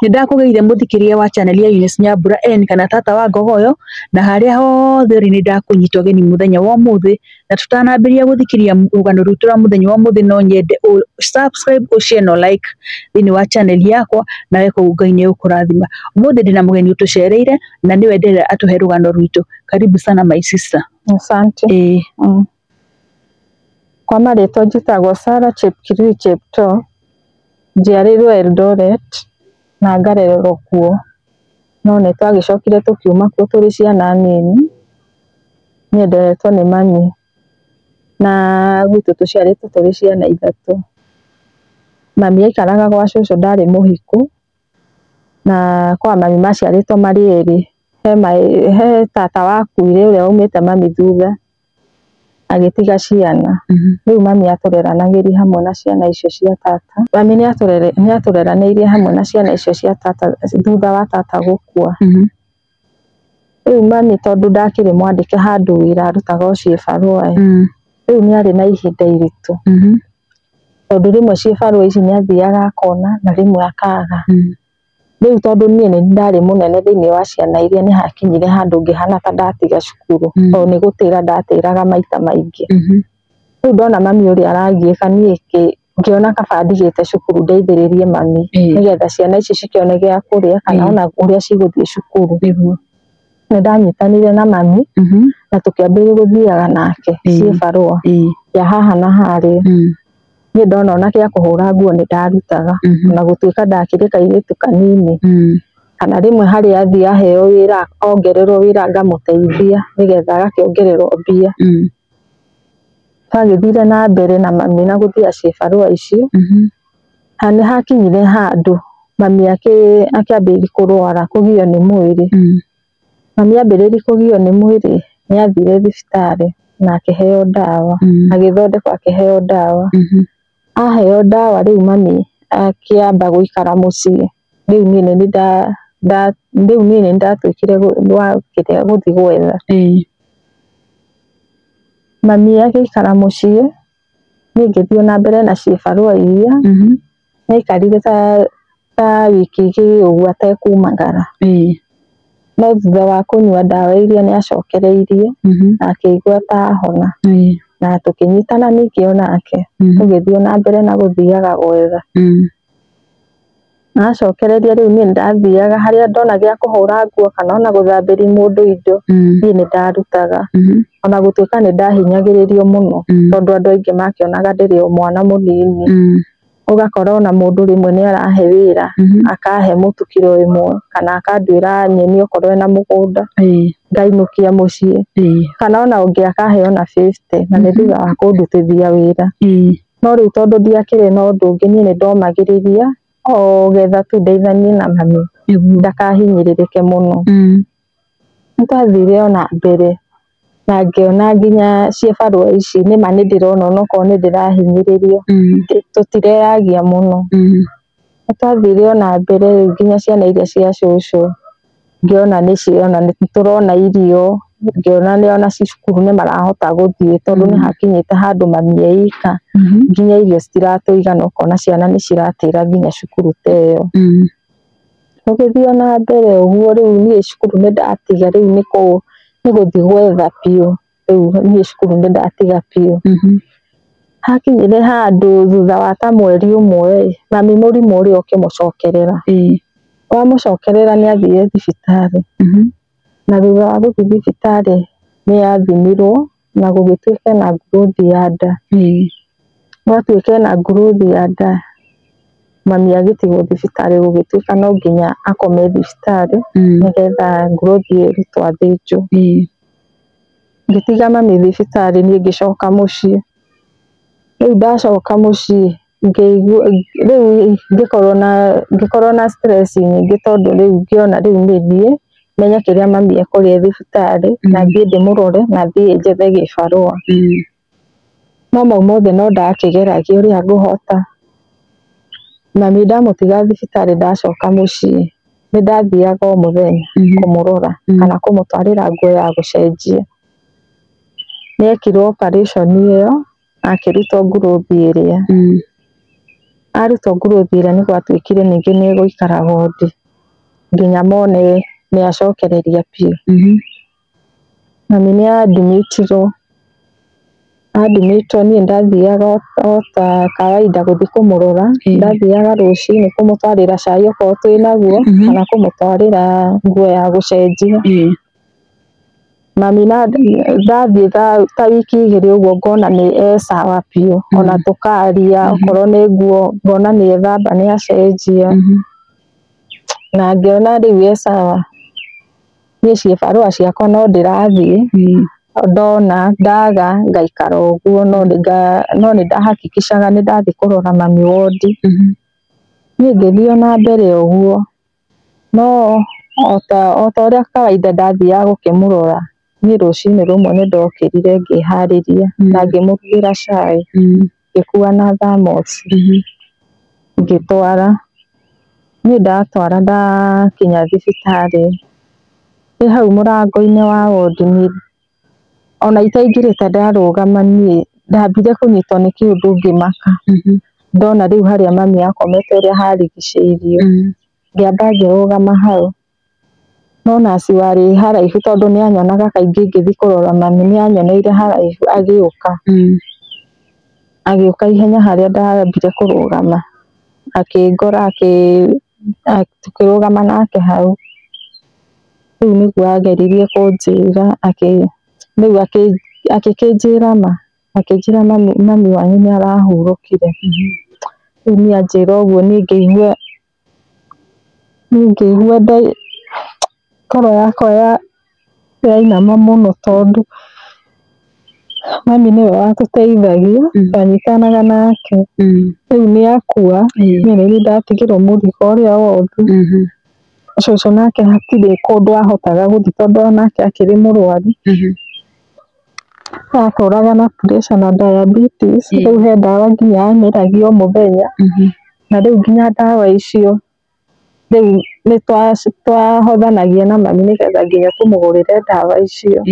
Nindakugeithia muthikiria wa channel ya Eunice Nyambura N kana tata wa Ngogoyo na haria hothe ri nindakunyita geni muthenya wa muthi na tutanambiria guthikiria rugano rutu rwa muthenya wa muthi no nyende subscribe share no like thini wa channel yakwa na weko Ngai ni ukurathima. Muthi ndina mugeni utucereire na niwe ndere atuhe rugano rwitu. Karibu sana my sister. Asante. Kwa marĩtwa njĩtagwo Sarah Chepkirui Cheptoo, njiarĩirwo Eldoret na ngarererwo kuo, no nĩ twagĩcokire tukiuma kuo tũrĩ ciana nini, niĩ nderetwo nĩ mami na gwitũ tũciarĩtwo tũrĩ ciana ithatũ. Mami aikaraga gwa cũcũ ndarĩ mũhiku na kwa mami maciarĩtwo marĩ erĩ, he tata wakuire ũrĩa umĩte mami thutha agĩtiga ciana. Rĩu mami atũreranagĩria hamwe na ciana icio cia tata. Mami nĩ atũreranĩirie hamwe na ciana icio cia tata thutha wa tata gũkua. Rĩu mami tondũ ndakĩrĩ mwandĩke handũ wĩra arutaga ũciĩ barũa, rĩu nĩ arĩ na ihinda iritũ, tondũ rĩmwe ciĩ barũa ici nĩ athiaga akona na rĩmwe akaga. Rĩu tondũ niĩ nĩ ndarĩ mũnene thĩinĩ wa ciana iria nĩ hakinyire handũ ngĩhana ta ndatiga cukuru, tondũ nĩ gũtĩra ndatĩraga maita maingĩ. Rĩu ndona mami ũrĩa arangiĩka niĩ ngĩona kaba ndigĩte cukuru ndeithĩrĩrie mami nĩgetha ciana ici cikĩone gĩa kũrĩa kana ona ũrĩa cigũthiĩ cukuru. Nĩ ndanyitanire na mami na tũkĩambĩrĩria gũthiaga nake ciĩ barũa ya haha na harĩa. Niĩ ndona ona gĩa kũhũra nguo nĩ ndarutaga na gũtuĩka ndakĩrĩ kairĩtu kanini, kana rĩmwe harĩa athiĩ aheo wĩra ongererwo wĩra ngamũteithia nĩgetha agakĩongererwo mbia. Twagĩthire na mbere na mami na gũthia ciĩ barũa icio, na nĩ hakinyire handũ mami akĩambĩrĩria kũrwara kũgio nĩ mwĩrĩ. Mami ambĩrĩria kũgio nĩ mwĩrĩ nĩ athire thibitarĩ na akĩheo ndawa, agĩthondekwo akĩheo ndawa. Aheo ndawa rĩu mami akĩamba gũikara mũciĩ. Rĩu niĩ nĩ ndatuĩkire gũthiĩ gwetha. Mami agĩikara mũciĩ, niĩ ngĩthiĩ na mbere na ciĩ barũa iria, nĩ aikarire ta wiki igĩrĩ ũguo atekumagara. No thutha wa kũnyua ndawa iria nĩ acokereirie na akĩigua ta ahona, na tũkĩnyitana ningĩ onake tũgĩthiĩ na mbere na gũthiaga gwetha. Na acokereria rĩu niĩ ndathiaga harĩa ndona gĩa kũhũra nguo kana ona gũthambĩria mũndũ indo, niĩ nĩ ndarutaga. Ona gũtuĩka nĩ ndahinyagĩrĩrio mũno tondũ andũ aingĩ makĩonaga ndĩrĩ o mwana mũnini. Ũgakora ona mũndũ rĩmwe nĩ arahe wĩra, akahe mũtu kiro ĩmwe kana akanduĩra nyeni okorwo ena mũgũnda ngainũkia mũciĩ, kana ona ũngĩ akahe ona 50 na nĩ thutha wa kũndutithia wĩra. No rĩu tondũ ndiakĩrĩ na ũndũ ũngĩ niĩ nĩ ndomagĩrĩria o getha tu ndeithanie na mami ndakahinyĩrĩrĩke mũno. Nĩ twathire ona mbere na ngĩona nginya ciĩ barũa ici nĩma nĩ ndĩrona onokorwo nĩ ndĩrahinyĩrĩrio tũtireyagia mũno. Nĩ twathire ona mbere nginya ciana iria cia cũcũ ngĩona nĩ tũrona irio, ngĩona ona cukuru nĩ marahota gũthiĩ tondũ nĩ hakinyĩte handũ mami eika nginya irio citiratũigana ũkona ciana nĩ ciratĩra nginya cukuru ta ĩyo. Tũgĩthiĩ na mbere ũguo rĩu niĩ cukuru nĩ ndatiga, rĩu nĩ gũthiĩ gwetha biũ, rĩu niĩ cukuru nĩ ndatiga biũ. Hakinyire handũ thutha wa ta mweri ũmwe mami mũrimũ ũrĩa ũkĩmũcokerera. Wamũcokerera nĩ athire thibitarĩ, na thutha wa gũthiĩ thibitarĩ nĩ athimirwo na gũgĩtuĩka na growth ya nda. Gwatuĩka na growth ya nda, mami agĩtigwo thibitarĩ gũgĩtuĩka no nginya akome thibitarĩ nĩgetha growth ĩrutwo athĩnjwo. Ngĩtiga mami thibitarĩ niĩ ngĩcoka mũciĩ. Rĩu ndacoka mũciĩ rĩu ngĩkorwo na stress nyingĩ tondũ rĩu ngĩona rĩu nĩ thiĩ menye kĩrĩa mami ekũrĩa thibitarĩ na thiĩ ndĩmũrore na thiĩ njethe gĩbarũa. No mau mothe no ndakĩgeragia ũrĩa ngũhota. Mami ndamũtiga thibitarĩ ndacoka mũciĩ nĩ ndathiaga o mũthenya kũmũrora kana kũmũtwarĩra nguo ya gũcenjia. Nĩ ekirwo operation ĩyo akĩrutwo growth ĩrĩa. aruta nguruthire nĩ gwatuĩkire ningĩ nĩ gũikara wodi nginya mone nĩ acokereria piũ. Mami nĩ admitirwo niĩ ndathiaga o ta kawaida gũthiĩ kũmũrora, ndathiaga rũcinĩ kũmũtwarĩra cai okorwo twĩnaguo kana kũmũtwarĩra nguo ya gũcenjia. Mami ndathiĩ ta wiki igĩrĩ ũguo ngona nĩ sawa piũ, ona tũkaria okorwo nĩ nguo ngona nĩ ethamba nĩ acenjia na ngĩona rĩu sawa. Niĩ ciĩbarũa ciakwa no ndĩrathiĩ ndona ndaga ngaikara ũguo, no nĩ ndahakikicaga nĩ ndathiĩ kũrora mami wodi. Niĩ ngĩthiĩ na mbere ũguo, no o ta ũrĩa kawaida ndathiaga gũkĩmũrora, niĩ rũcinĩ rũmwe nĩ ndokĩrire ngĩharĩria na ngĩmũrugĩra cai, ngĩkua na thermos ngĩtwara. Niĩ ndatwara ndakinya thibitarĩ, ndĩ hau mũrango-inĩ wa wodi ona itaingĩrĩte ndarũgama niĩ ndambire kũnyitwo nĩ kĩũndũ ngĩmaka. Ndona rĩu harĩa mami akomete ũrĩa harigicĩirio, ngĩamba ngĩrũgama hau, no nurse warĩ haraihu tondũ nĩ anyonaga kaingĩ ngĩthiĩ kũrora mami, nĩ anyoneire haraihu agĩũka ihenya harĩa ndambire kũrũgama, akĩngora tukĩrũgama nake hau. Rĩu nĩguo ageririe kũnjĩra rĩu akĩkĩnjĩra akĩnjĩra mami wanyu nĩ arahurũkire. Rĩu niĩ anjĩra ũguo niĩ ngĩigua ngoro yakwa yainama mũno tondũ mami nĩwe watũteithagia, twanyitanaga nake. Rĩu nĩ akua, niĩ nĩ niĩ ndatigĩrwo mũrigo ũrĩa wothe. Cũcũ nake hatirĩ kũndũ ahotaga gũthiĩ tondũ onake akĩrĩ mũrwaru, atũraga na pressure na diabetes. Rĩu he ndawa nginya amerigagio o mũthenya, na rĩu nginya ndawa icio rĩu nĩ twahothanagia na mami nĩgetha nginya tũmũgũrĩre ndawa icio.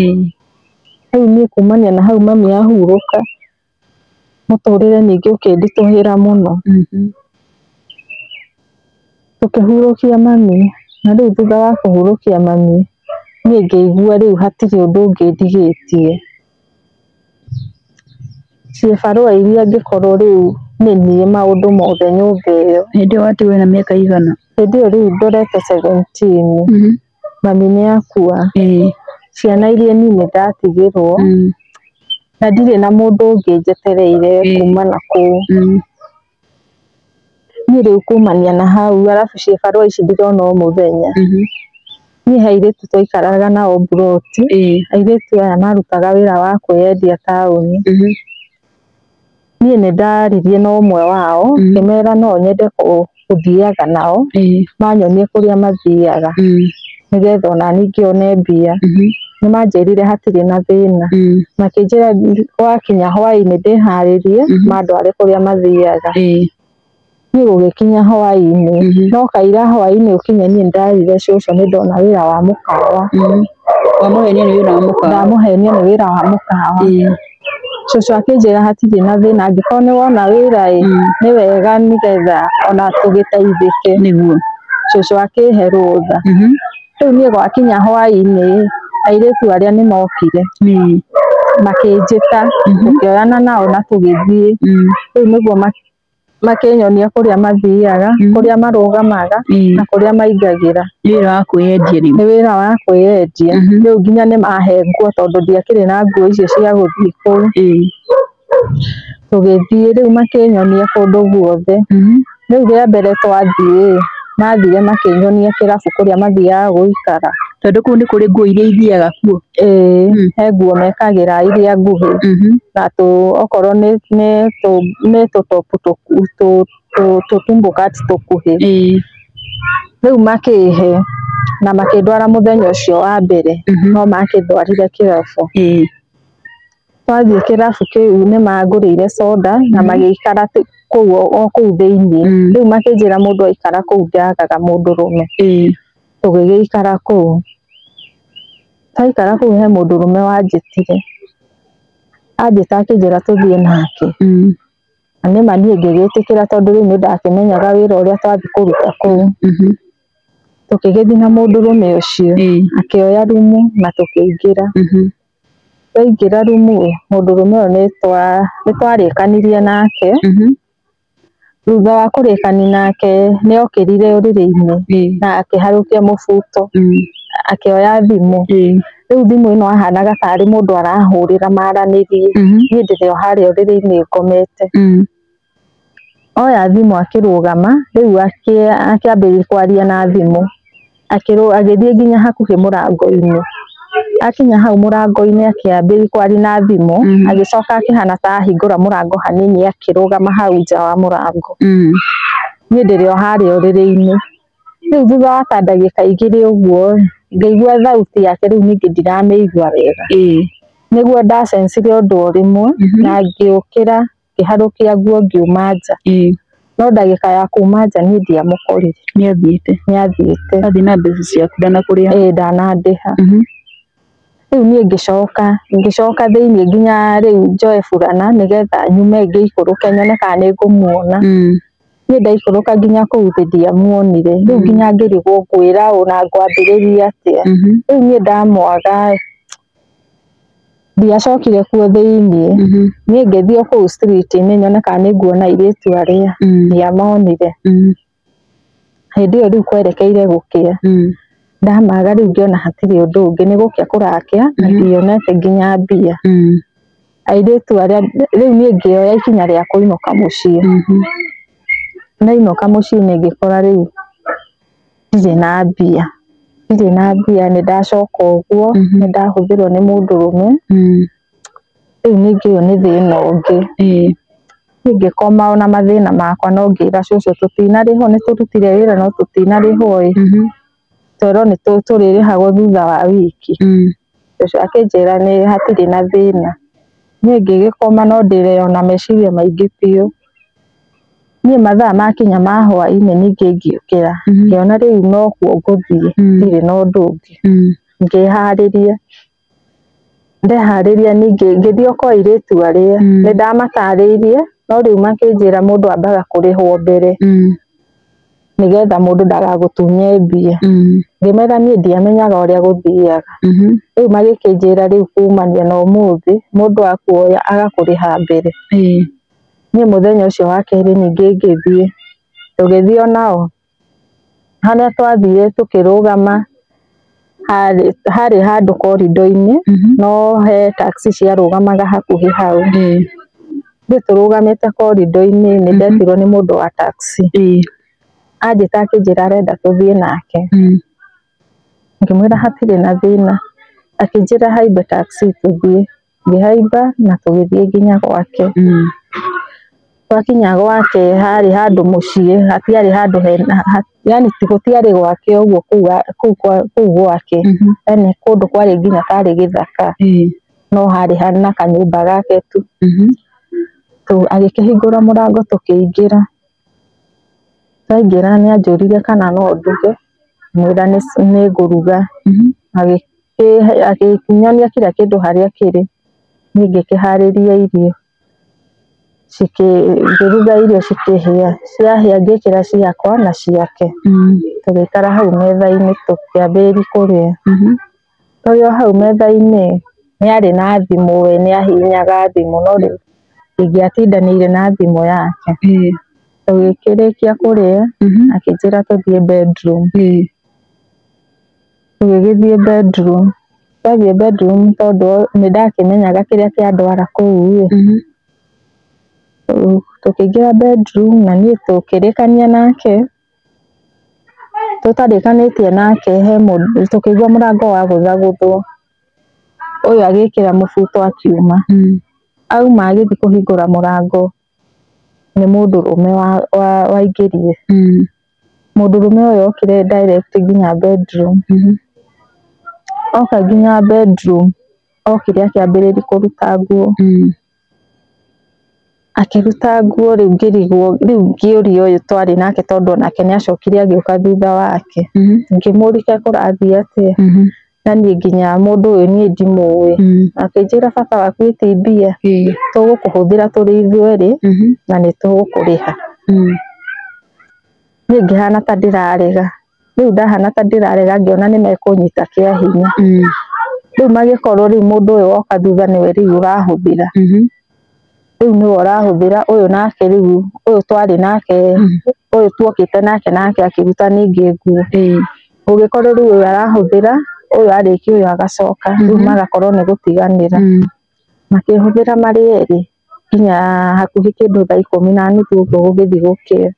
Rĩu niĩ kumania na hau mami ahurũka, mũtũrĩre ningĩ ũkĩnditũhĩra mũno. Tũkĩhurũkia mami, na rĩu thutha wa kũhurũkia mami niĩ ngĩigua rĩu hatirĩ ũndũ ũngĩ ndigĩtie. Ciĩbarũa iria ngĩkorwo rĩu nĩ niĩ maũndũ mothe nyũmba ĩyo. Hĩndĩ ĩyo atĩ wĩna mĩaka igana? Hĩndĩ ĩyo rĩu ndorete 17, mami nĩ akua. Ciana iria nini ndatigĩrwo na ndirĩ na mũndũ ũngĩ njetereire kuma na kũu. Niĩ rĩu kumania na hau, arabu ciĩbarũa ici ndĩrona o mũthenya. Niĩ he airĩtu twaikaraga nao mburoti, airĩtu aya marutaga wĩra wa kwĩyendia taũni. Niĩ nĩ ndaririe na ũmwe wao, ngĩmera no nyende gũthiaga nao, manyonie kũrĩa mathiaga nĩgetha ona niĩ ngĩone mbia. Nĩ manjĩrire hatirĩ na thĩna, makĩnjĩra gwakinya hwaĩ-inĩ ndĩharĩrie mandware kũrĩa mathiaga. Niĩ gũgĩkinya hwaĩ-inĩ, no kaira hwaĩ-inĩ ũkinye niĩ ndarire cũcũ nĩ ndona wĩra wa mũkawa. Wamũhenia nĩ wĩra wa mũkawa? Ndamũhenia nĩ wĩra wa mũkawa. Cũcũ akĩnjĩra hatirĩ na thĩna, angĩkorwo nĩ wona wĩra nĩ wega nĩgetha ona tũgĩteithĩke. Nĩguo Cũcũ akĩhe rũtha. Rĩu niĩ gwakinya hwaĩ-inĩ, airĩtu arĩa nĩ mokire makĩnjĩta, tũkĩoyana nao na tũgĩthiĩ. Rĩu nĩguo makĩnyonia kũrĩa mathiaga, kũrĩa marũgamaga na kũrĩa maingagĩra. Nĩ wĩra wa kwĩyendia rĩu? Nĩ wĩra wa kwĩyendia. Rĩu nginya nĩ mahe nguo tondũ ndiakĩrĩ na nguo icio cia gũthiĩ kũu. Tũgĩthiĩ rĩu makĩnyonia kũndũ guothe. Rĩu rĩa mbere twathiĩ, mathire makĩnyonia kĩrabu kũrĩa mathiaga gũikara. Tondũ kũu nĩ kũrĩ nguo iria ithiaga kuo? He nguo mekagĩra iria nguhĩ, na okorwo nĩ tũtopu tũtumbũkati tũkuhĩ. Rĩu makĩhe na makĩndwara mũthenya ũcio wa mbere, no makĩndwarire kĩrabu. Twathiĩ kĩrabu kĩu nĩ mangũrĩire soda na magĩikara kũu thĩinĩ. Rĩu makĩnjĩra mũndũ aikara kũu ndagaga mũndũrũme. Tũgĩgĩikara kũu. Twaikara kũu he mũndũrũme wanjĩtire. Anjĩta akĩnjĩra tũthiĩ nake. nĩ ma niĩ ngĩgĩtĩkĩra tondũ rĩu nĩ ndakĩmenyaga wĩra ũrĩa twathi kũruta kũu. Tũkĩgĩthiĩ na mũndũrũme ũcio akĩoya rumu na tũkĩingĩra. Twaingĩra rumu mũndũrũme ũyũ nĩ twarĩkanirie nake. Thutha wa kũrĩkania nake nĩ okĩrire ũrĩrĩ-inĩ na akĩharũkia mũbuto akĩoya thimũ. Rĩu thimũ ĩno ahanaga tarĩ mũndũ arahũrĩra maranĩrie. Niĩ ndĩrĩ o harĩa ũrĩrĩ-inĩ ngomete. Oya thimũ akĩrũgama rĩu akĩambĩrĩria kwaria na thimũ. Agĩthiĩ nginya hakuhĩ mũrango-inĩ. Akinya hau mũrango-inĩ akĩambĩrĩria kwaria na thimũ, agĩcoka akĩhana ta ahingũra mũrango hanini akĩrũgama hau nja wa mũrango. Niĩ ndĩrĩ o harĩa ũrĩrĩ-inĩ. Rĩu thutha wa ta ndagĩka igĩrĩ ũguo ngaigua thauti yake rĩu ningĩ ndiramĩigua wega. Nĩguo ndacencire ũndũ o rĩmwe na ngĩũkĩra ngĩharũkia nguo ngiuma nja. No ndagĩka ya kuuma nja niĩ ndiamũkorire. Nĩathiĩte. Athiĩ na mbeca ciaku ndanakũrĩha? Ndanandĩha. Rĩu niĩ ngĩcoka thĩinĩ nginya rĩu njoe burana nĩgetha nyume ngĩikũrũke nyone kana nĩ ngũmuona. Niĩ ndaikũrũka nginya kũu thĩ ndiamuonire. Rĩu nginya ngĩrigwo ngwĩra ũ na ngwambĩrĩria atĩa. Rĩu niĩ ndamwaga ndiacokire kuo thĩinĩ. Niĩ ngĩthiĩ o kũu street-inĩ nyone kana nĩ nguona airĩtu arĩa ndiamonire. Hĩndĩ ĩyo rĩu kwerekeire gũkĩa. Ndamaga rĩu ngĩona hatirĩ ũndũ ũngĩ nĩ gũkĩa kũrakĩa na ndionete nginya mbia. Airĩtu arĩa rĩu niĩ ngĩoya ikinya rĩa kũinũka mũciĩ. Nainũka mũciĩ-inĩ ngĩkora rĩu ndirĩ na mbia. Nĩ ndacoka ũguo nĩ ndahũthĩrwo nĩ mũndũrũme. Rĩu ningĩ ũyũ nĩ thĩna ũngĩ. Niĩ ngĩkoma ona mathĩna makwa no ngĩra cũcũ tũtinarĩhwo nĩ tũrutire wĩra no tũtinarĩhwo. Twerwo nĩ tũrĩrĩhagwo thutha wa wiki. Cũcũ akĩnjĩra hatirĩ na thĩna. Niĩ ngĩgĩkoma no ndĩrĩ ona meciria maingĩ biũ. Niĩ mathaa makinya ma hwaĩ-inĩ ningĩ ngĩũkĩra ngĩona rĩu no kuo ngũthiĩ ndirĩ na ũndũ ũngĩ. Ngĩharĩria. Ndeharĩria ningĩ ngĩthiĩ kwa airĩtu arĩa nĩ ndamatarĩirie no rĩu makĩnjĩra mũndũ ambaga kũrĩhwo mbere nĩgetha mũndũ ndagagũtunye mbia. Ngĩmera niĩ ndiamenyaga ũrĩa gũthiaga. Rĩu magĩkĩnjĩra rĩu kumania na ũmũthĩ mũndũ akuoya agakũrĩha mbere. Niĩ mũthenya ũcio wa kerĩ ningĩ ngĩthiĩ. Tũgĩthiĩ onao harĩa twathire tũkĩrũgama harĩ handũ korido-inĩ no he taxi ciarũgamaga hakuhĩ hau. Rĩu tũrũgamĩte korido-inĩ nĩ ndetirwo nĩ mũndũ wa taxi. Anjĩta akĩnjĩra arenda tũthiĩ nake. Ngĩmwĩra hatirĩ na thĩna. Akĩnjĩra haimbe taxi tũthiĩ. Ngĩhaimba na tũgĩthiĩ nginya gwake. Twakinya gwake harĩ handũ mũciĩ hatiarĩ handũ yani gũtiarĩ gwake ũguo kũu gwake. Yani kũndũ kwarĩ nginya tarĩ gĩthaka. No harĩ hana kanyũmba gake tu. Agĩkĩhingũra mũrango tũkĩingĩra. Twaingĩra nĩ anjũrire kana no nduge. Ngĩmwĩra nĩ ngũruga. Agĩkĩnyonia kila kĩndũ harĩa kĩrĩ. Niĩ ngĩkĩharĩria irio. Ngĩruga irio cikĩhĩa. Ciahĩa ngĩkĩra ciakwa na ciake. Tũgĩikara hau metha-inĩ tũkĩambĩrĩria kũrĩa. Tũrĩ o hau metha-inĩ nĩ arĩ na thimũ we nĩ ahihinyaga thimũ no rĩu ingĩatindanĩire na thimũ yake. Tũgĩkĩrĩkia kũrĩa akĩnjĩra tũthiĩ bedroom. Tũgĩgĩthiĩ bedroom. Twathiĩ bedroom tondũ nĩ ndakĩmenyaga kĩrĩa kĩandwara kũu. Tũkĩingĩra bedroom na niĩ tũkĩrĩkania nake. Tũtarĩkanĩtie nake tũkĩigua mũrango wa gũthagũthwo. Ũyũ agĩkĩra mũbuto akiuma. Auma agĩthiĩ kũhingũra mũrango nĩ mũndũrũme waingĩrire. Mũndũrũme ũyũ okire direct nginya bedroom. Oka nginya bedroom okire akĩambĩrĩria kũruta nguo. Akĩruta nguo rĩu ngĩrigwo rĩu ngĩũria ũyũ twarĩ nake tondũ onake nĩ acokire agĩũka thutha wake. Ngĩmũria kũrathiĩ atĩa. na niĩ nginya mũndũ ũyũ niĩ ndimũĩ akĩnjĩra bata waku ĩtĩ mbia tũgũkũhũthĩra tũrĩ ithuerĩ na nĩ tũgũkũrĩha. Niĩ ngĩhana ta ndĩrarega, rĩu ndahana ta ndĩrarega ngĩona nĩ mekũnyita kĩa hinya. Rĩu magĩkorwo rĩu mũndũ ũyũ woka thutha nĩwe rĩu ũrahũthĩra, rĩu nĩwe ũrahũthĩra ũyũ nake rĩu ũyũ twarĩ nake ũyũ tuokĩte nake akĩruta ningĩ nguo, ũgĩkorwo rĩu ũyũ arahũthĩra ũyũ arĩkia ũyũ agacoka, rĩu magakorwo nĩ gũtiganĩra, makĩhũthĩra marĩ erĩ nginya hakuhĩ kĩndũ thaa 10:30 ũguo gũgĩthiĩ gũkĩa.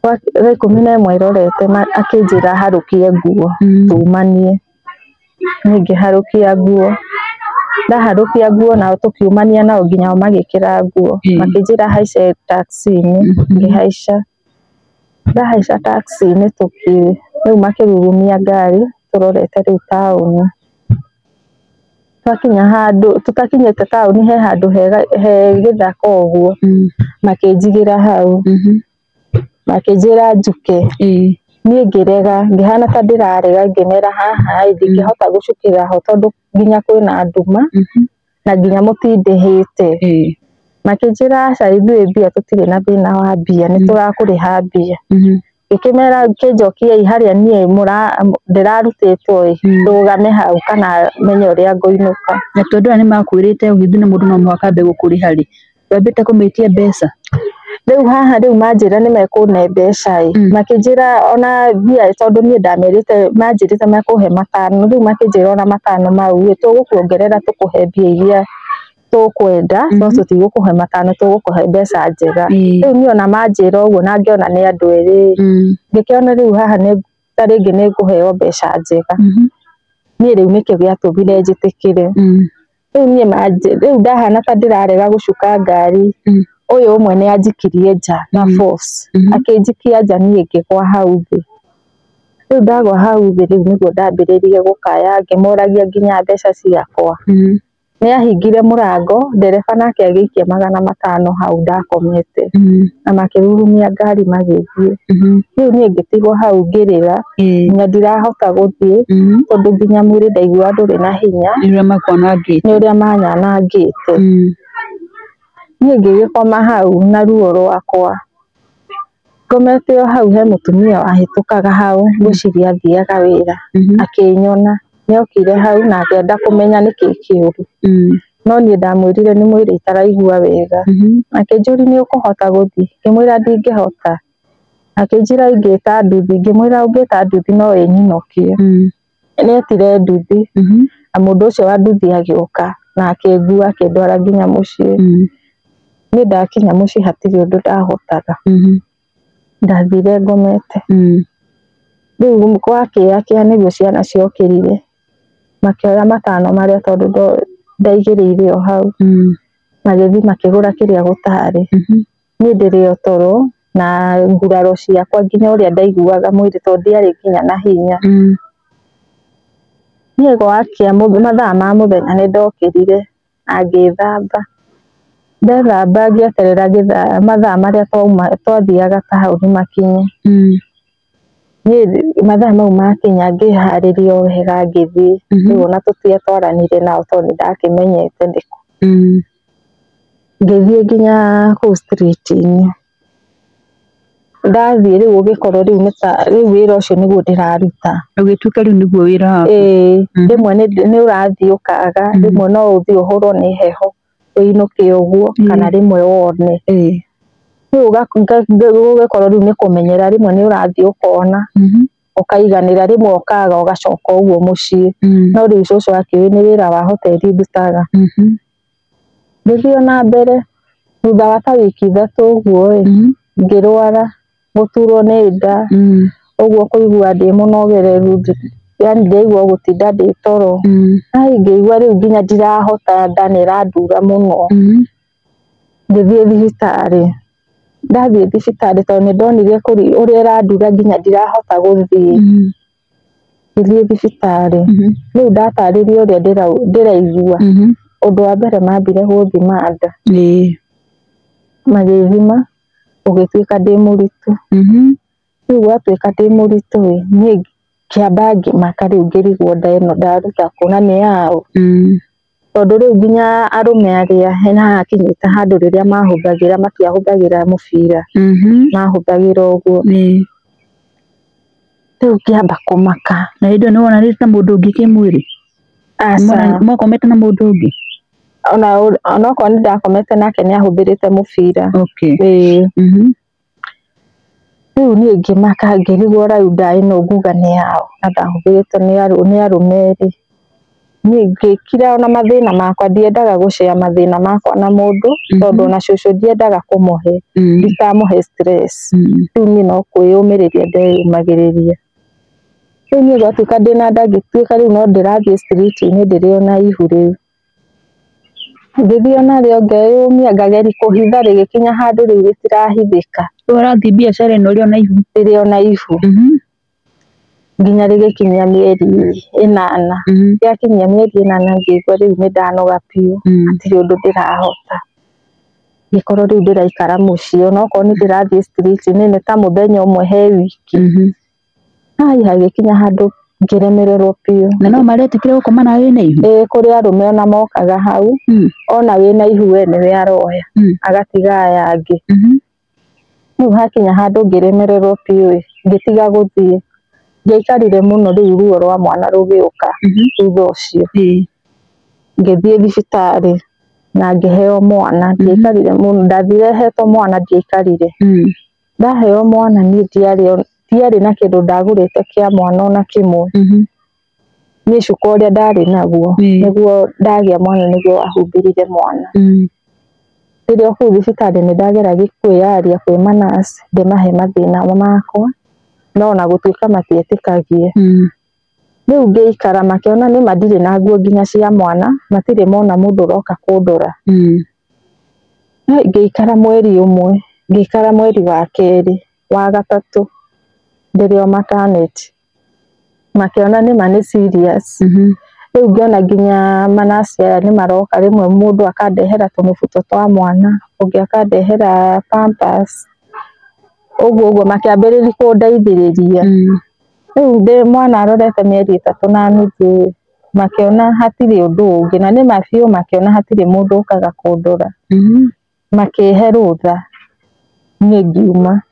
Thaa 11 ĩrorete akĩnjĩra harũkie nguo tumanie, niĩ ngĩharũkia nguo, ndaharũkia nguo nao tũkiumania nao nginya magĩkĩra nguo, makĩnjĩra haice taxi-inĩ, ngĩhaica, ndahaica taxi-inĩ rĩu makĩrurumia ngari tũrorete rĩu taũni. Twakinya handũ tũtakinyĩte taũni he handũ he gĩthaka ũguo, makĩnjigĩra hau, makĩnjĩra njuke, niĩ ngĩrega ngĩhana ta ndĩrarega ngĩmera haha ndingĩhota gũcukĩra ho tondũ nginya kwĩna nduma na nginya mũtindĩhĩte. Makĩnjĩra aca ithuĩ mbia tũtirĩ na thĩna wa mbia, nĩ tũrakũrĩha mbia. Ngĩkĩmera kĩnjokiei harĩa niĩ ndĩrarutĩtwo ndũgame hau kana menye ũrĩa ngũinũka. Na tondũ aya nĩ makwĩrĩte ũgĩthiĩ na mũndũ no mũhaka ambe gũkũrĩha rĩ, wambĩte kũmĩtia mbeca? Rĩu haha rĩu manjĩra nĩ mekũne mbeca makĩnjĩra ona mbia tondũ niĩ ndamerĩte manjĩrĩte mekũhe 5, rĩu makĩnjĩra ona 5 mau tũgũkuongerera tũkũhe mbia iria tũkwenda no tũtigũkũhe 5, tũgũkũhe mbeca njega. Rĩu niĩ ona manjĩra ũguo na ngĩona nĩ andũ erĩ, ngĩkĩona rĩu haha ta rĩngĩ nĩ ngũheo mbeca njega, niĩ rĩu nĩkĩo gĩatũmire njĩtĩkĩre. Rĩu ndahana ta ndĩrarega gũcuka ngari, ũyũ ũmwe nĩ anjikirie nja na force, akĩnjikia nja niĩ ngĩgwa hau thĩ. Rĩu ndagwa hau thĩ rĩu nĩguo ndambĩrĩirie gũkaya ngĩmũragia nginya mbeca ciakwa. Nĩ ahingire mũrango, ndereba nake agĩikia 500 hau ndakomete, na makĩrurumia ngari magĩthiĩ. Rĩu niĩ ngĩtigwo hau ngĩrĩra, nginya ndirahota gũthiĩ tondũ nginya mwĩrĩ ndaigua ndũrĩ na hinya nĩ ũrĩa manyanangĩte. Niĩ ngĩgĩkoma hau na ruo rwakwa, ngomete o hau he mũtumia wahĩtũkaga hau ngwĩciria athiaga wĩra, akĩnyona nĩokire hau na akĩenda kũmenya nĩkĩĩ kĩũru, no niĩ ndamwĩrire nĩ mwĩrĩ itaraigua wega, akĩnjũria nĩ ũkũhota gũthiĩ, ngĩmwĩra ndingĩhota, akĩnjĩra ingĩta nduthi, ngĩmwĩra ũngĩta nduthi no ĩnyinokie. Nĩetire nduthi na mũndũ ũcio wa nduthi agĩũka na akĩngua akĩndwara nginya mũciĩ. Niĩ ndakinya mũciĩ hatirĩ ũndũ ndahotaga, ndathire ngomete. Rĩu gwakĩa nĩguo ciana ciokĩrire, makĩoya 5 marĩa tondũ ndaigĩrĩire o hau, magĩthiĩ makĩgũra kĩrĩa gũtarĩ. Niĩ ndĩrĩ o toro na nguraro ciakwa nginya ũrĩa ndaiguaga mwĩrĩ tondũ ndiarĩ nginya na hinya. Niĩ gwakĩa mathaa ma mũthenya nĩ ndokĩrire na ngĩthamba, ndethamba ngĩeterera mathaa marĩa twathiaga taũni makinye. Niĩ mathaa mau makinya ngĩharĩria o wega ngĩthiĩ, rĩu ona tũtiatwaranire nao tondũ nĩndakĩmenyete ndĩkũ. Ngĩthiĩ nginya kũu street-inĩ, ndathiĩ rĩu ũgĩkorwo rĩu wĩra ũcio nĩguo ndĩraruta. Ũgĩtuĩka rĩu nĩguo wĩra waku? Rĩmwe nĩ ũrathiĩ ũkaga, rĩmwe no ũthiĩ ũhũrwo nĩ heho ũinũke ũguo kana rĩmwe wone. Rĩu ũgĩkorwo rĩu nĩ kũmenyera, rĩmwe nĩ ũrathiĩ ũkona ũkaiganĩra, rĩmwe ũkaga ũgacoka ũguo mũciĩ, no rĩu cũcũ akĩũĩ nĩ wĩra wa hoteri ndutaga. Ngĩthiĩ na mbere thutha wa ta wiki 3 ũguo ngĩrwara, gũturwo nĩ nda, ũguo kũigua ndĩ mũnogereru, yani ndaigua gũtinda ndĩ toro. Ngĩigua rĩu nginya ndirahota, nda nĩ ĩrandura mũno. Ngĩthiĩ thibitarĩ, ndathiĩ thibitarĩ tondũ nĩ ndonire ũrĩa ĩrandura nginya ndirahota gũthiĩ. Ngĩthiĩ thibitarĩ, rĩu ndatarĩrio ũrĩa ndĩraigua, ũndũ wa mbere mambire gũthima nda, magĩthima ũgĩtuĩka ndĩ mũritũ. Rĩu gwatuĩka ndĩ mũritũ niĩ kiamba ngimaka riu ngirigwo ndeno ndaruta kuna ni yao tondu riu nginya arume aria hena akinyita handu riria mahuthagira matiahuthagira mubira mahuthagira uguo riu kiamba kumaka na indo ni wona rita mundu ungi kimwiri mwakomete na mundu ungi ona ko ndakomete nake ni ahuthirite mubira riu ni ngimaka ngirigwo riu ndaino nguga ni yao na ndahuthirite ni arumeri ni ngikira ona mathina makwa ndiendaga gushare mathina makwa na mundu tondu na cucu ndiendaga kumuhe ndikamuhe stress riu ni no kwiyumiriria ndeyumagiriria riu ni gwatuika ndina nda ngituika riu no ndirathie street ni ndiriona ihu riu ngithio nario ngeyumia ngageri kuhitha rigikinya handu riu ritirahithika urathi biacara ino riona ihu nginya rigikinya mieri 8 yakinya mieri 8 ngigwa riu ni ndanoga piu atiri undu ndirahota gikorwo riu ndiraikara mucio no ko ni ndirathie street ni ta muthenya umwe he wiki hagikinya handu ngiremererwo piu na no maretikire gukoma na wina ihu kuri arume ona mokaga hau ona wina ihu we ni we aroya agatiga aya angi riu hakinya handu ngiremererwo piu ngitiga guthie ngeikarire muno riu ruo rwa mwana rugiuka thutha ucio ngithie thibitari na ngiheo mwana ngeikarire muno ndathire hetwo mwana ngeikarire ndaheo mwana ni ndiari na kindu ndagurite kia mwana ona kimwe ni cuka uria ndari naguo niguo ndagia mwana niguo ahumbirire mwana riria kuu thibitari ni ndageragia kwiyaria kwi manasi ndimahe mathina makwa no na gutuika matietikagie riu ngeikara makiona ni mandire na nguo nginya cia mwana matire mona mundu roka kundora ngeikara mweri umwe ngeikara mweri wa keri wa gatatu ndirio maternity makiona ni mani serious riu ngiona nginya manasi aya ni maroka rimwe mundu akandehera tumubuto twa mwana ungi akandehera pampers uguo makiambiriria kundeithiriria riu ndi mwana arorete mieri 3 na nuthu makiona hatiri undu ungi na ni mabiu makiona hatiri mundu ukaga kundora makihe rutha ni ngiuma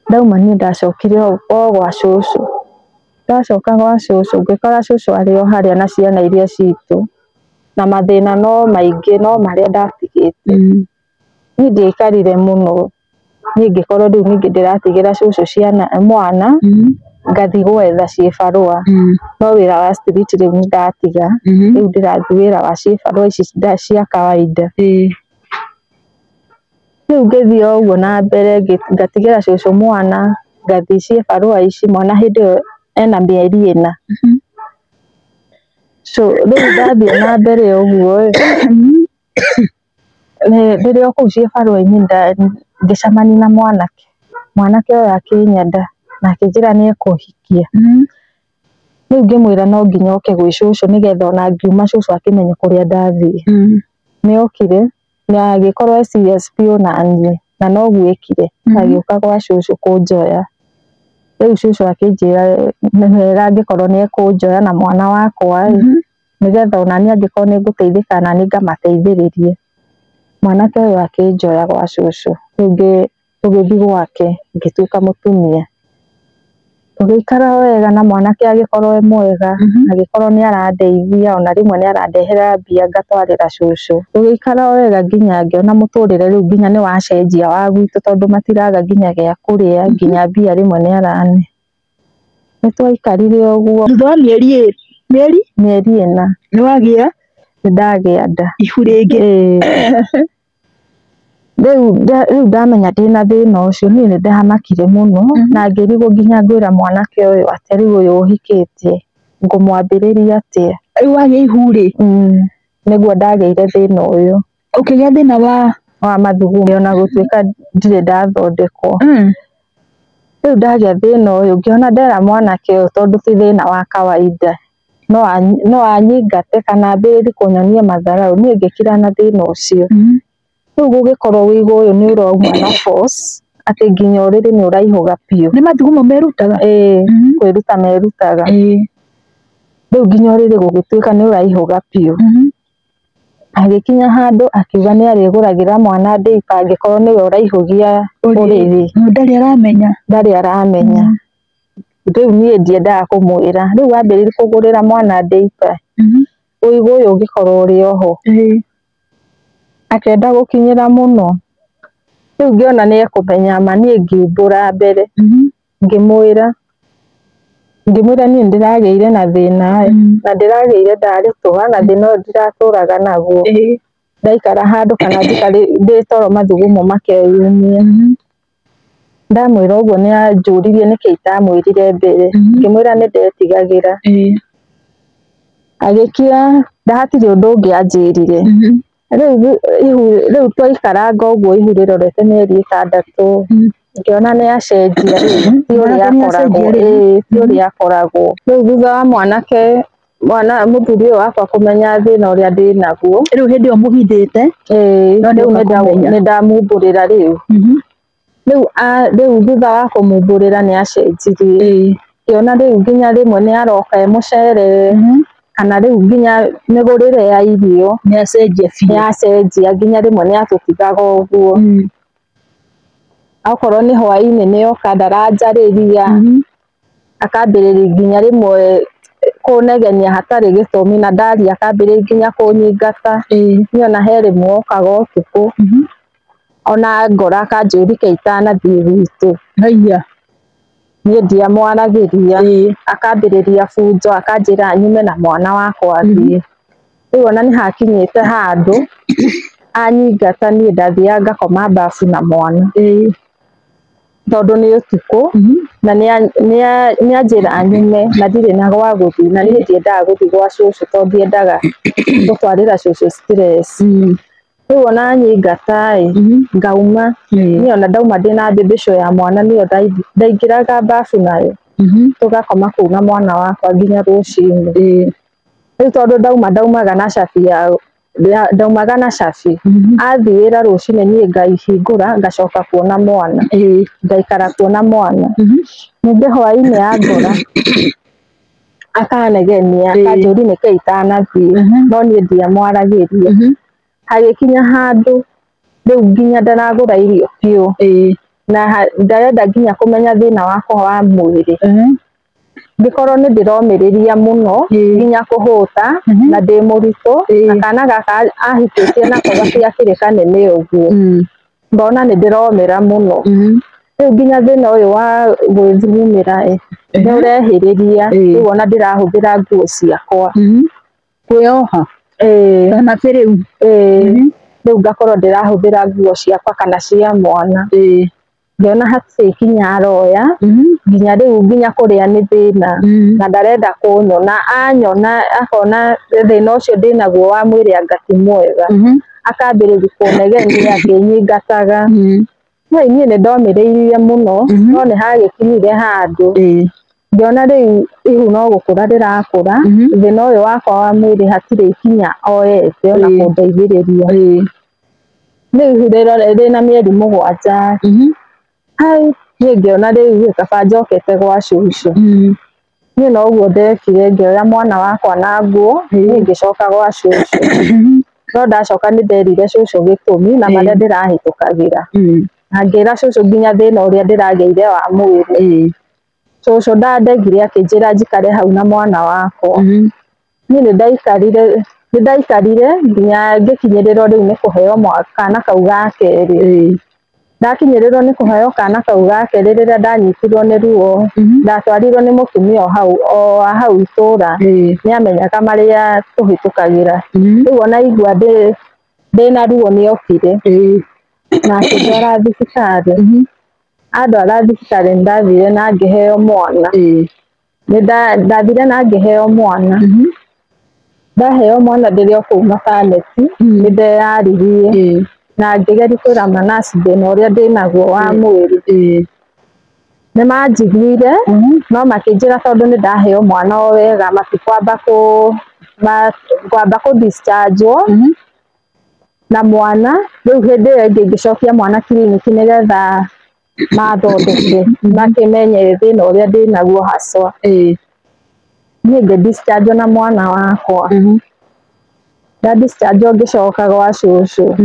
ndauma ni ndacokire o gwa cucu ndacoka gwa cucu ngikora cucu ario haria na ciana iria citu na mathina no maingi no maria ndatigite ni ndikarire muno ni ngikorwo riu ningi ndiratigira cucu ciana mwana ngathi gwetha cibarua no wira wa street riu ni ndatiga riu ndirathi wira wa cibarua ici cia kawaida riu ngithie uguo na mbere ngatigira cucu mwana ngathi cibarua ici mwana hindi ena mieri 4 so riu ndathie na mbere uguo riria kuu cibarua-ini ngicamania na mwanake uyu akinyenda na akinjira ni ekuhikia riu ngimwira no nginya oke gwi cucu nigetha ona ngiuma cucu akimenya kuria ndathie ni okire na agikorwo serious piu na nie na no gwikire agiuka gwa cucu kunjoya riu cucu akinjira angikorwo ni ekunjoya na mwana wakwa nigetha ona nie angikorwo ni nguteithika na ni ngamateithiririe mwanake uyu akinjoya gwa cucu riu tugithi gwake ngituika mutumia tugikara wega na mwanake agikorwo mwega agikorwo ni arandeithia ona rimwe ni arandehera mbia ngatwarira cucu tugikara wega nginya ngiona muturire riu nginya ni wacenjia wa gwitu tondu matiraga nginya gia kuria nginya mbia rimwe ni arane nitwaikarire uguo thutha wa mieri 4 ni wagia ndagia nda ihu ringi riu ndamenya ndina thina ucio ni ndamakire muno na ngirigwo nginya ngwira mwanake uyu atari uyu uhikitie ngumwambiriria atia riu wagia ihu ri niguo ndageire thina uyu ukigia thina wa mathugumo ona gutuika ndire ndathondekwo riu ndagia thina uyu ngiona ndera mwanake uyu tondu ti thina wa kawaida no anyingate kana ambiririe kunyonia matharau ni ngikira na thina ucio riu gugikorwo wigu uyu ni urauma na force ati nginya uriri ni uraihuga piu ni mathugumo merutaga kwiruta merutaga riu nginya uriri gugituika ni uraihuga piu agikinya handu akiuga ni ariguragira mwana diaper angikorwo niwe uraihugia uriri ndari aramenya riu nie ndiendaga kumwira riu wambiririe kugurira mwana diaper uigu uyu ungikorwo uri oho akenda gukinyira muno riu ngiona ni ekumenya ma nie ngiumbura mbere ngimwira nie ndirageire na thina na ndirageire ndarituha na thina uyu ndiraturaga naguo ndaikara handu kana ndi toro mathugumo makeyumia ndamwira uguo ni anjuririe niki itamwirire mbere ngimwira ni ndetigagira agikia ndahatire undu ungi anjirire riu twaikaranga uguo ihu rirorete mieri 6 ngiona ni acenjia ti uria akoragwo riu thutha wa mwanake muthuri uyu wakwa kumenya thina uria ndi naguo riu hindi o muhithite riu ni ndamumburira riu thutha wa kumumburira ni acenjirie ngiona riu nginya rimwe ni aroka mucere kana riu nginya migurire ya irio ni acenjia nginya rimwe ni atutigaga uguo akorwo ni hwaini ni oka ndaranjariria akambiriria nginya rimwe kunegenia hatari gitumi na ndari akambiriria nginya kunyingata niona he rimwe okaga utuku ona ngora akanjuri keitanathie gwitu nie ndiamwaragiria akambiriria bunjo akanjira nyume na mwana wakwa athie riu ona ni hakinyite handu anyingata nie ndathia ngakoma bafu na mwana tondu ni utuku na ni anjira nyume na ndire na gwa guthi na nie ndiendaga guthi gwa cucu tondu ndiendaga gutwarira cucu stress riu ona nyingata ngauma nie ona ndauma ndina mbibisho ya mwana nio ndaingiraga bafu nayo tugakoma kuu na mwana wakwa nginya rucini riu tondu ndaumaga na cabi athiira rucini nie ngaihingura ngacoka kuona mwana ngaikara kuona mwana ningi hwaini angora akanegenia akanjuri niki itanathie no nie ndiamwaragiria hagikinya handu riu nginya ndaragura irio piu na ndarenda nginya kumenya thina wakwa wa mwiri ndikorwo ni ndiromiriria muno nginya kuhuta na ndi muritu akana gaka ahititie nako gaciakire kanene uguo mbona ni ndiromira muno riu nginya thina uyu wa gwithugumira ni urehiriria riu ona ndirahuthira nguo ciakwa kwioha na riu riu ngakorwo ndirahuthira nguo ciakwa kana cia mwana ngiona hatirĩ ikinya aroya nginya riu nginya kuria ni thina na ndarenda kunyona anyona akona thina ucio ndinaguo wa mwiri angati mwega akambiriria kunegenia akinyingataga no nie ni ndomiriirie muno no ni hagikinyire handu ngiona riu ihu no gukura ndirakura thina uyu wakwa wa mwiri hatirĩ ikinya oyete ona kundeithiriria riu ihu rina mieri 7 hai nie ngiona riu kaba njokete gwa cucu nie no guo ndekire ngioya mwana wakwa na nguo nie ngicoka gwa cucu no ndacoka ni nderire cucu gitumi na maria ndirahitukagira na ngira cucu nginya thina uria ndirageire wa mwiri cucu ndandegire akinjira njikare hau na mwana wakwa nie ni ndaikarire nginya ngikinyirira riu ni kuheo kana kau ga keri ndakinyirirwo ni kuheo kana kau ga keri riria ndanyitirwo ni ruo ndatwarirwo ni mutumia hau itura ni amenyaga maria tuhitukagira riu ona igua ndina ruo ni okire na akindwara thibitari andwara thibitari ndathire na ngiheo mwana ndathire na ngiheo mwana ndaheo mwana ndiri o kuu maternity ni ndeyaririe na ngigeri kwira manasi thina uria ndinaguo wa mwiri ni manjiguire no makinjira tondu ni ndaheo mwana o wega matikwamba ku discharge na mwana riu hindi iyo ingi ngicokia mwana clinic nigetha mathondeke makimenye thina uria ndinaguo haswa ni discharge na mwana wakwa da discharge ngicoka gwa cucu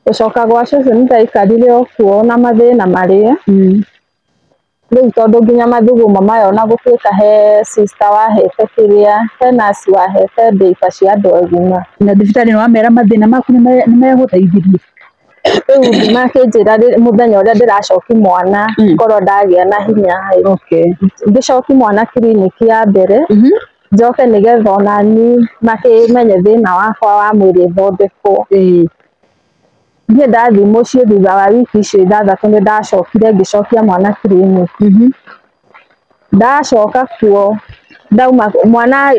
gucoka gwa cucu nitaikarire okuo na mathina maria riu tondu nginya mathuguma mayo na gutuika he sister wahete kiria he nurse wahete ndiba cia andu agima na thibitari wa mera mathina maku ni meguteithirie riu makinjira muthenya uria ndiracoki mwana ngoro ndagia na hinya ngicoki mwana kiriniki ya mbere njoke nigetha onani makimenye thina wakwa wa mwiri thondekwo niĩ ndathi muciĩ thutha wa wiki icio 6 nĩ ndacokire ngĩcokia mwana kiriniki ndacoka kuo ndauma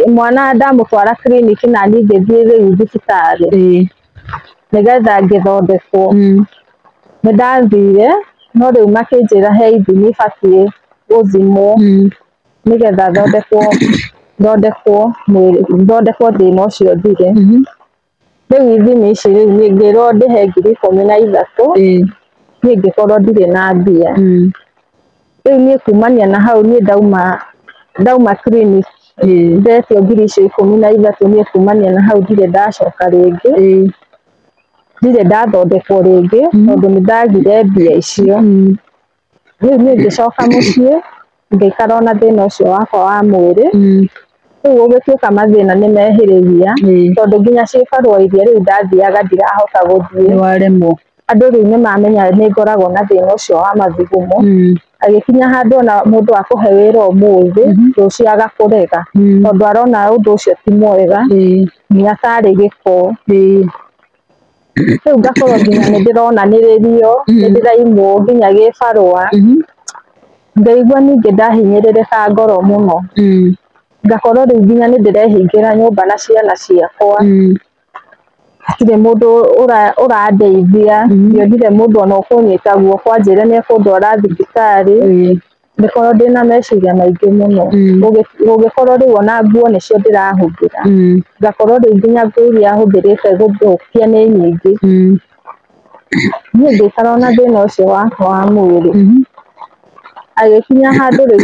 mwana ndamũtwara kiriniki na niĩ ngĩthiĩ rĩu thibitarĩ nĩgetha ngĩthondekwo nĩ ndathire no rĩu makĩnjĩra he ithimi batiĩ gũthimwo nĩgetha thondekwo thĩna ũcio thire rĩu ithimi ici rĩu niĩ ngĩrwo ndĩhe 13,000 niĩ ngĩkorwo ndirĩ na mbia rĩu niĩ kumania na hau niĩ ndauma clinic ndetio 13,000 niĩ kumania na hau ndirĩ ndacoka rĩngĩ ndirĩ ndathondekwo rĩngĩ tondũ nĩ ndagire mbia icio rĩu niĩ ngĩcoka mũciĩ ngĩikara na thĩna ũcio wakwa wa mwĩrĩ rĩu gũgĩtuĩka mathĩna nĩ mehĩrĩria tondũ nginya cibarua iria rĩu ndathiaga ndirahota gũthiĩ waremwo andũ rĩu nĩ mamenya nĩ ngoragwo na thĩna ũcio wa mathugumo agĩkinya handũ ona mũndũ akũhe wĩra ũmũthĩ rũciũ agakũrega tondũ arona ũndũ ũcio ti mwega nginya tarĩ gĩko rĩu ngakorwo nginya nĩ ndĩronanĩrĩrio nĩ ndĩraimwo nginya gĩbarũa ngaigua ningĩ ndahinyĩrĩrĩka ngoro mũno ngakorwo rĩu nginya nĩ ndĩrehingĩra nyũmba na ciana ciakwa hatirĩ mũndũ ũrandeithia ndionire mũndũ ona ũkũnyita guoko anjĩre nĩ ekũndwara thibitarĩ ngĩkorwo ndĩna meciria maingĩ mũno gũgĩkorwo rĩu ona nguo nĩcio ndĩrahũthĩra ngakorwo rĩu nginya nguo iria hũthĩrĩte gũthũkia nĩ nyingĩ niĩ ngĩikara na thĩna ũcio wakwa wa mwĩrĩ agĩkinya handũ rĩu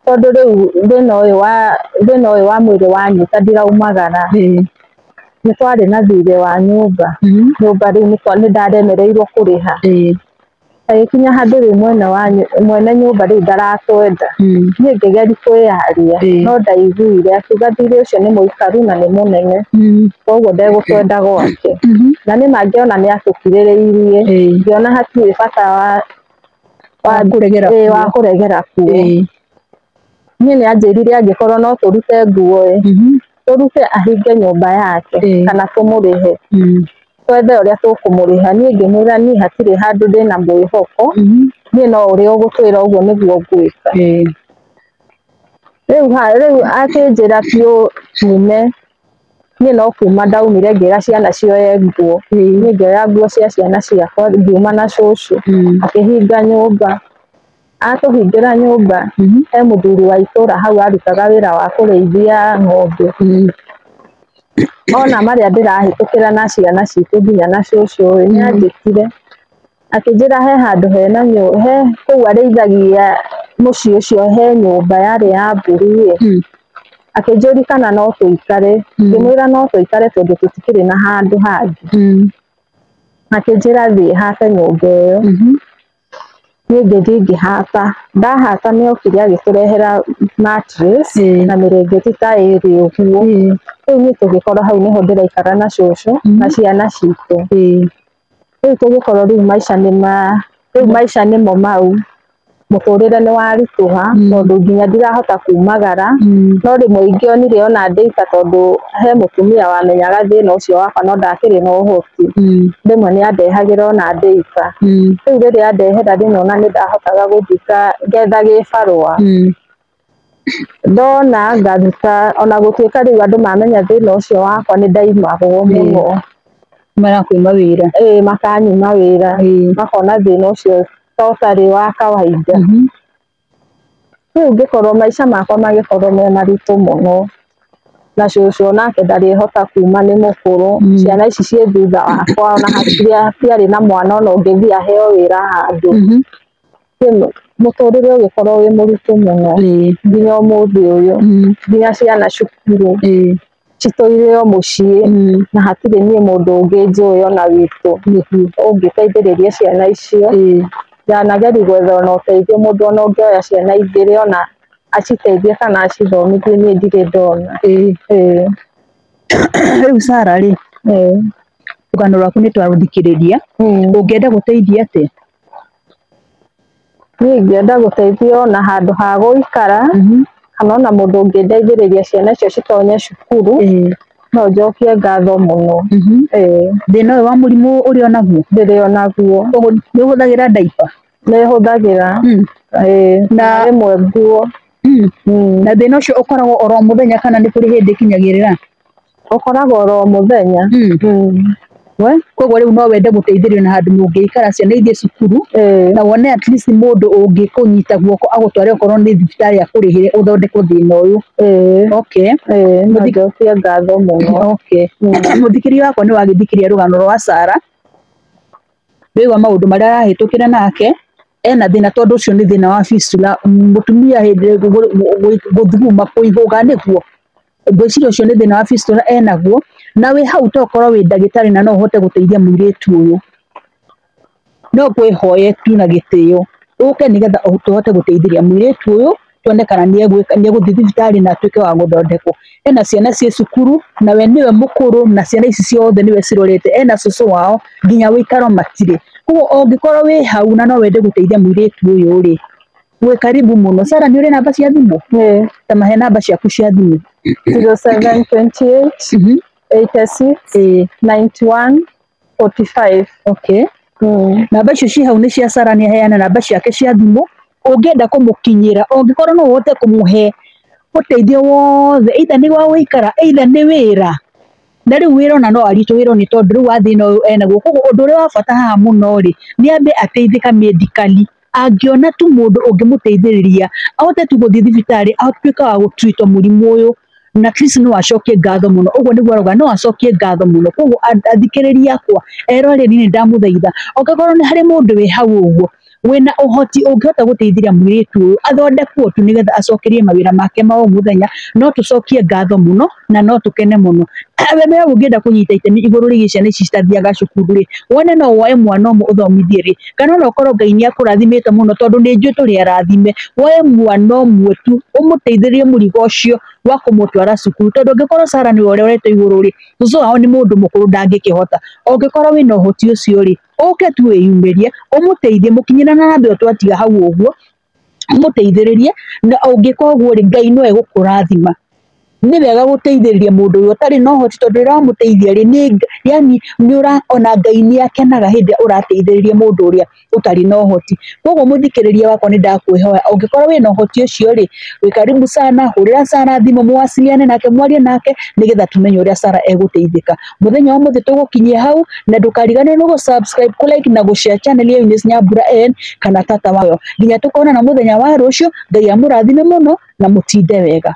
tondũ rĩu thĩna ũyũ wa mwĩrĩ wanyita ndiraumagara nĩ twarĩ na thirĩ wa nyũmba rĩu nĩ ndaremereirwo kũrĩha agĩkinya handũ rĩu mwene nyũmba rĩu ndaratwenda niĩ ngĩgeria kwĩyaria no ndaiguire akiuga thirĩ ũcio nĩ mũikaru na nĩ mũnene koguo ndegũtwenda gwake na nĩ mangĩona nĩ atũkirĩrĩirie ngĩona hatirĩ bata wa kũregera kuo niĩ nĩ anjĩrire angĩkorwo no tũrute nguo tũrute ahinge nyũmba yake kana tũmũrĩhe twethe ũrĩa tũkũmũrĩha niĩ ngĩmwĩra niĩ hatirĩ handũ ndĩna mwĩhoko niĩ no ũrĩa ũgũtwĩra ũguo nĩguo ngwĩka rĩu akĩnjĩra biũ tume niĩ no kuma ndaumire ngĩra ciana cioye nguo niĩ ngĩoya nguo cia ciana ciakwa ngiuma na cũcũ akĩhinga nyũmba atũhingĩra nyũmba he mũthuri wa itũra hau arutaga wĩra wa kũrĩithia ng'ombe ona marĩa ndĩrahĩtũkĩra na ciana citũ nginya na cũcũ nĩ anjĩkire akĩnjĩra he handũ hena he kũu arĩithagia mũciĩ ũcio he nyũmba yarĩ ya mbũri akĩnjũria kana no tũikare ngĩmwĩra no tũikare tondũ tũtikĩrĩ na handũ hangĩ akĩnjĩra thiĩ hate nyũmba ĩyo niĩ ngĩthiĩ ngĩhata ndahata nĩ okire agĩtũrehera mattress na mĩrĩngĩti ta ĩrĩ ũguo rĩu niĩ tũgĩkorwo hau nĩho ndĩraikara na cũcũ na ciana citũ rĩu tũgĩkorwo rĩu maica nĩmo mau mũtũrĩre nĩ waritũha tondũ nginya ndirahota kumagara no rĩmwe ingĩonire ona ndeita tondũ he mũtumia wamenyaga thĩna ũcio wakwa no ndakĩrĩ na ũhoti rĩmwe nĩ andehagĩra ona ndeita rĩu rĩrĩa andehera rĩmwe ona nĩ ndahotaga gũthika ngetha gĩbarũa ndona ngaruta ona gũtuĩka rĩu andũ mamenya thĩna ũcio wakwa nĩ ndaimagwo mũno marakwĩma wĩra makanyima wĩra makona thĩna ũcio totarĩ wa kawaida rĩu ngĩkorwo maica makwa magĩkorwo me maritũ mũno na cũcũ nake ndarĩ hota kuma nĩ mũkũrũ ciana ici ciĩ thutha wakwa ona hatiarĩ na mwana ona ũngĩthiĩ aheo wĩra handũ mũtũrĩre ũgĩkorwo wĩ mũritũ mũno nginya ũmũthĩ ũyũ nginya ciana cukuru citũire o mũciĩ na hatirĩ niĩ mũndũ ũngĩ njũĩ ona witũ ũngĩteithĩrĩria ciana icio ndanageri gwetha ona ũteithio mũndũ ona ũngĩoya ciana igĩrĩ ona aciteithie kana acithomithie niĩ ndirĩ ndona rĩu Sarah rĩ rũgano rwaku nĩ twarũthikĩrĩria ũngĩenda gũteithia atĩa niĩ ingĩenda gũteithio na handũ ha gũikara kana ona mũndũ ũngĩndeithĩrĩria ciana icio citonye cukuru no njokie ngatho mũno thĩna ũyũ wa mũrimũ ũrĩ onaguo ndĩrĩ onaguo nĩ ũhũthagĩra diaper nĩ hũthagĩra na rĩmwe nguo na thĩna ũcio ũkoragwo oro mũthenya kana nĩ kũrĩ hĩndĩ kinyagĩrĩra ũkoragwo oro mũthenya koguo rĩu no wende gũteithĩrio na handũ mũngĩikara ciana ithiĩ cukuru na wone at least mũndũ ũngĩkũnyita guoko agũtware okorwo nĩ thibitarĩ akũrĩhĩre ũthondekwo thĩna ũyũ njokie ngatho mũno mũthikĩria wakwa nĩ wagĩthikĩria rũgano rwa Sarah wĩigua maũndũ marĩa arahĩtũkĩra nake ena thĩna tondũ ũcio nĩ thĩna wa fistula mũtumia hĩndĩ gũthuguma kũihũga nĩguo ngwĩciria ũcio nĩ thĩna wa fistula enaguo na wĩ hau tokorwo wĩ ndagĩtarĩ na no ũhote gũteithia mũirĩtu ũyũ no ngwĩhoye tu na gĩtĩo ũke nĩgetha tũhote gũteithĩria mũirĩtu ũyũ tuone kana nĩ egũthiĩ thibitarĩ na atuĩke wa gũthondekwo ena ciana ciĩ cukuru na we nĩwe mũkũrũ na ciana ici ciothe nĩwe cirorete ena cũcũ wao nginya wĩikaro matirĩ koguo ũngĩkorwo wĩ hau na no wende gũteithia mũirĩtu ũyũ rĩ wĩ karibu mũno Sarah nĩ ũrĩ namba cia thimũ ta mahe namba ciaku cia thimũ 0728 86 91 45 namba icio ci hau nĩ cia Sarah nĩ aheana namba ciake cia thimũ ũngĩenda kũmũkinyĩra ũngĩkorwo no ũhote kũmũhe ũteithio wothe either nĩ gwa gũikara either nĩ wĩra na rĩu wĩra ona no aritũhĩrwo nĩ tondũ rĩu wa thĩna ũyũ enaguo koguo ũndũ ũrĩa wa bata haha mũno rĩ nĩ ambe ateithĩka medically angĩona tu mũndũ ũngĩmũteithĩrĩria ahote tu gũthiĩ thibitarĩ atuĩka wa gũtreatwo mũrimũ ũyũ na at least no acokie ngatho mũno ũguo nĩguo arauga no acokie ngatho mũno koguo athikĩrĩria akwa eroreri nĩ ndamũthaitha ũngĩkorwo nĩ harĩ mũndũ wĩ hau ũguo wĩna ũhoti ũngĩhota gũteithĩria mũirĩtu ũyũ athondekwo tu nĩgetha acokerie mawĩra make ma o mũthenya no tũcokie ngatho mũno na no tũkene mũno we ũngĩenda kũnyita itemi igũrũ rĩgiĩ ciana ici citathiaga cukuru rĩ wone no woe mwana ũmwe ũthomithie rĩ kana no ũkorwo Ngai nĩ akũrathimĩte mũno tondũ nĩ njũĩ tũrĩ arathime woe mwana ũmwe tu ũmũteithĩrie mũrigo ũcio wa kũmũtwara cukuru tondũ ũngĩkorwo Sarah nĩ ũrĩa ũrete igũrũ rĩ cũcũ wao nĩ mũndũ mũkũrũ ndangĩkĩhota ũngĩkorwo wĩna ũhoti ũcio rĩ ũke tu wĩyumĩrie ũmũteithie mũkinyĩra na namba ĩyo twatiga hau ũguo ũmũteithĩrĩrie na ũngĩka ũguo rĩ Ngai no egũkũrathima nĩ wega gũteithĩrĩria mũndũ ũyũ ũtarĩ na ũhoti tondũ rĩrĩa wamũteithia rĩ yani ona Ngai nĩ akenaga hĩndĩ ĩrĩa ũrateithĩrĩria mũndũ ũrĩa ũtarĩ na ũhoti koguo mũthikĩrĩria wakwa nĩ ndakwĩhoya ũngĩkorwo wĩna ũhoti ũcio rĩ wĩ karibu sana hũrĩra Sarah thimũ mũwasiliane nake mwarie nake nĩgetha tũmenye ũrĩa Sarah egũteithĩka mũthenya wa mũthĩ tũgũkinyia hau na ndũkariganĩrwo nĩ gũ-subscribe kũ-like na gũ-share channel ya Eunice Nyambura N kana tata wayo nginya tũkonana mũthenya wa rũciũ Ngai amũrathime mũno na mũtinde wega.